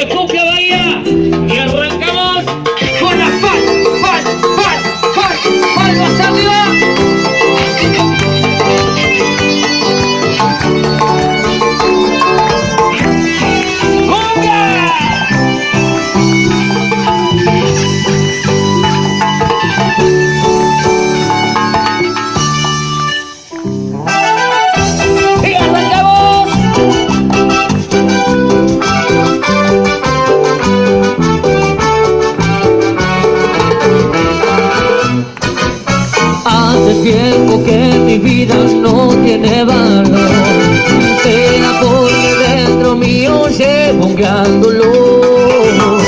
de Cumbia Bahía y arrancamos con la palmas arriba. Tiempo que mi vida no tiene valor, será porque dentro mío llevo un gran dolor.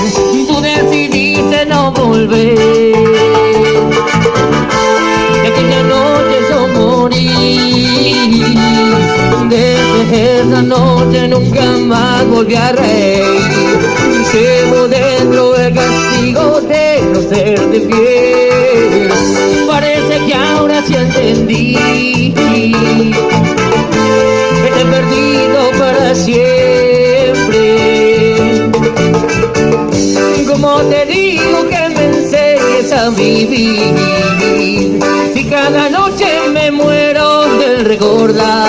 Tú decidiste no volver, y aquella noche yo morí. Desde esa noche nunca más volví a reír. Llevo dentro el castigo de no serte fiel. Parece que ahora sí entendí que te he perdido para siempre. Como te digo que me enseñes a vivir, y cada noche me muero del recordar